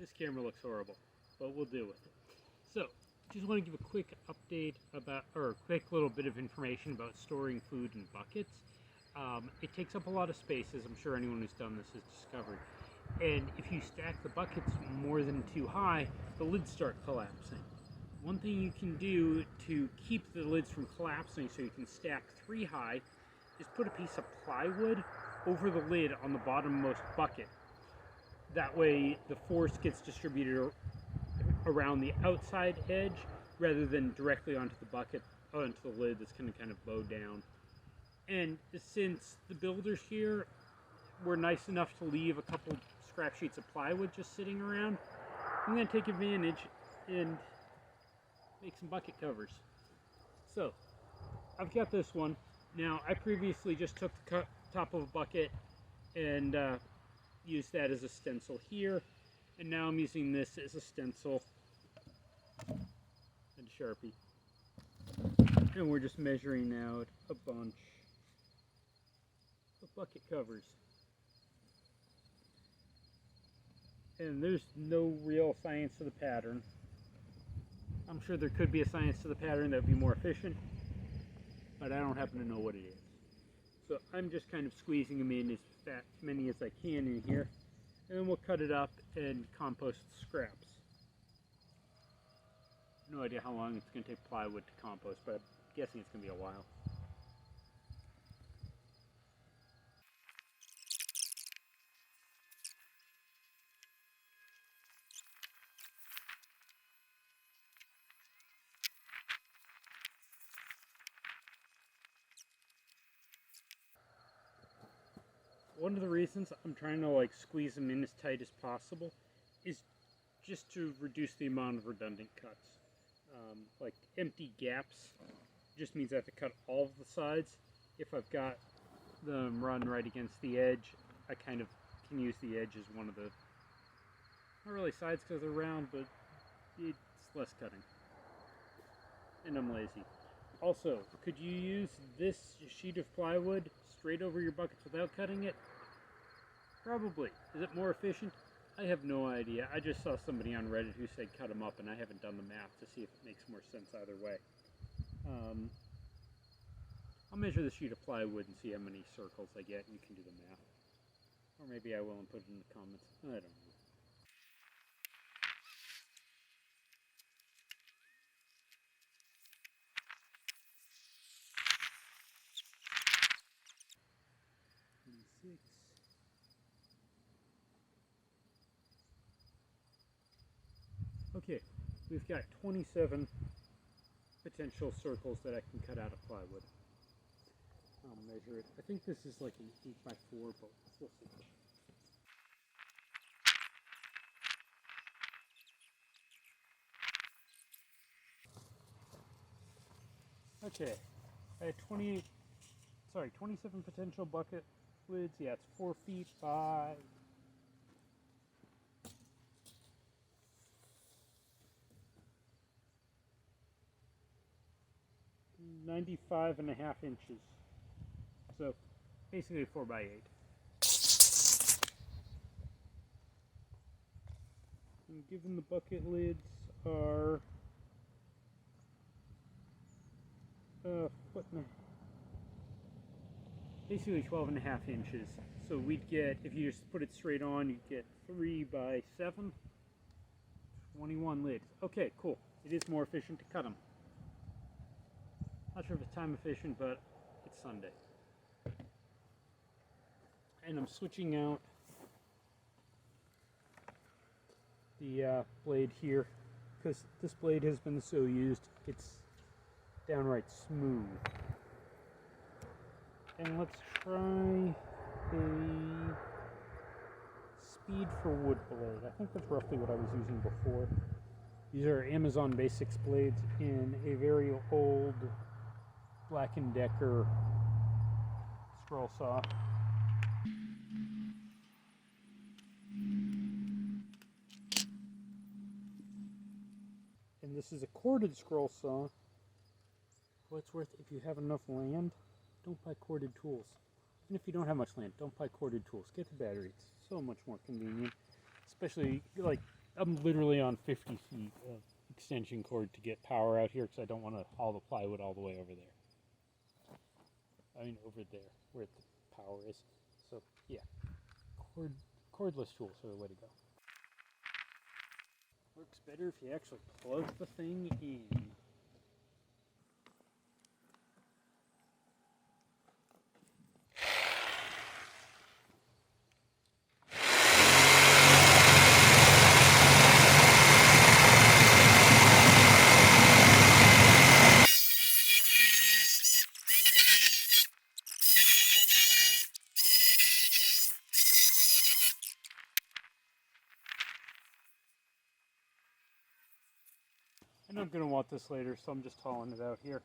This camera looks horrible, but we'll deal with it. So, just want to give a quick update about, or a quick little bit of information about storing food in buckets. It takes up a lot of space, as I'm sure anyone who's done this has discovered. And if you stack the buckets more than too high, the lids start collapsing. One thing you can do to keep the lids from collapsing so you can stack 3 high is put a piece of plywood over the lid on the bottommost bucket. That way the force gets distributed around the outside edge rather than directly onto the bucket, onto the lid that's going to kind of bow down. And since the builders here were nice enough to leave a couple scrap sheets of plywood just sitting around, I'm going to take advantage and make some bucket covers. So, I've got this one. Now, I previously just took the top of a bucket and used that as a stencil here, and now I'm using this as a stencil and Sharpie. And we're just measuring out a bunch of bucket covers. And there's no real science to the pattern. I'm sure there could be a science to the pattern that would be more efficient, but I don't happen to know what it is. So I'm just kind of squeezing them in as many as I can in here, and then we'll cut it up and compost the scraps. No idea how long it's going to take plywood to compost, but I'm guessing it's going to be a while. One of the reasons I'm trying to squeeze them in as tight as possible is just to reduce the amount of redundant cuts. Like empty gaps just means I have to cut all of the sides. If I've got them run right against the edge, I kind of can use the edge as one of the, not really sides because they're round, but it's less cutting. And I'm lazy. Also, could you use this sheet of plywood straight over your buckets without cutting it? Probably. Is it more efficient? I have no idea. I just saw somebody on Reddit who said cut them up, and I haven't done the math to see if it makes more sense either way. I'll measure the sheet of plywood and see how many circles I get, and you can do the math. Or maybe I will and put it in the comments. I don't know. Okay, we've got 27 potential circles that I can cut out of plywood. I'll measure it. I think this is like an 8x4, but we'll see. Okay, I had 27 potential bucket lids. Yeah, it's 4 feet by 95.5 inches. So basically 4 by 8. And given the bucket lids are basically 12.5 inches. So we'd get, if you just put it straight on, you'd get 3 by 7, 21 lids. Okay, cool. It is more efficient to cut them. Not sure if it's time efficient, but it's Sunday. And I'm switching out the blade here because this blade has been so used, it's downright smooth. And let's try a Speed for Wood blade. I think that's roughly what I was using before. These are Amazon Basics blades in a very old Black & Decker scroll saw. And this is a corded scroll saw. What's worth, if you have enough land, don't buy corded tools. Even if you don't have much land, don't buy corded tools. Get the battery. It's so much more convenient. Especially, like, I'm literally on 50 feet of extension cord to get power out here because I don't want to haul the plywood all the way over there. I mean, over there where the power is. So yeah, cordless tools are the way to go. Works better if you actually plug the thing in. And I'm going to want this later, so I'm just hauling it out here.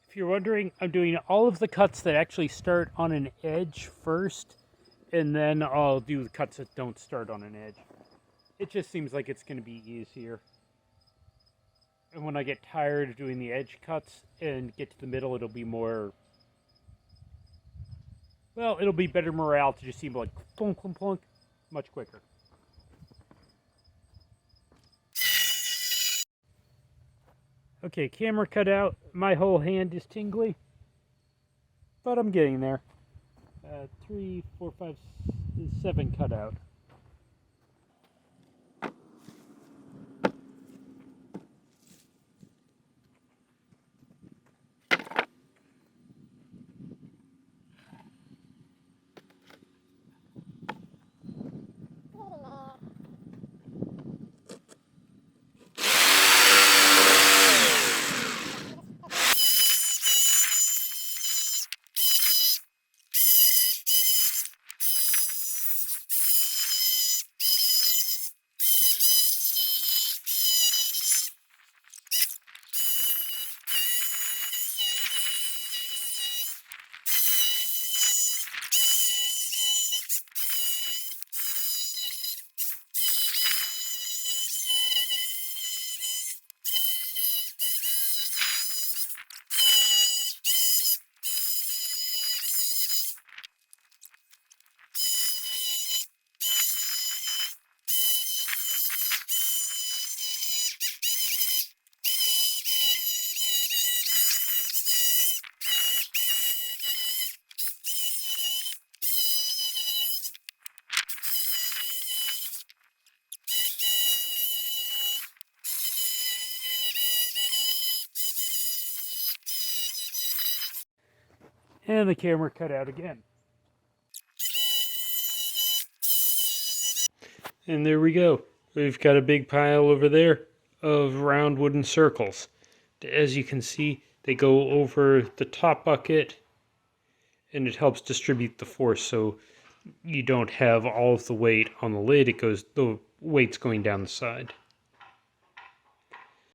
If you're wondering, I'm doing all of the cuts that actually start on an edge first, and then I'll do the cuts that don't start on an edge. It just seems like it's going to be easier. And when I get tired of doing the edge cuts and get to the middle, it'll be more... Well, it'll be better morale to just seem like plunk, plunk, plunk, much quicker. Okay, camera cut out. My whole hand is tingly. But I'm getting there. 3, 4, 5, 7 cut out. And the camera cut out again. And there we go. We've got a big pile over there of round wooden circles. As you can see, they go over the top bucket, and it helps distribute the force so you don't have all of the weight on the lid. The weight's going down the side.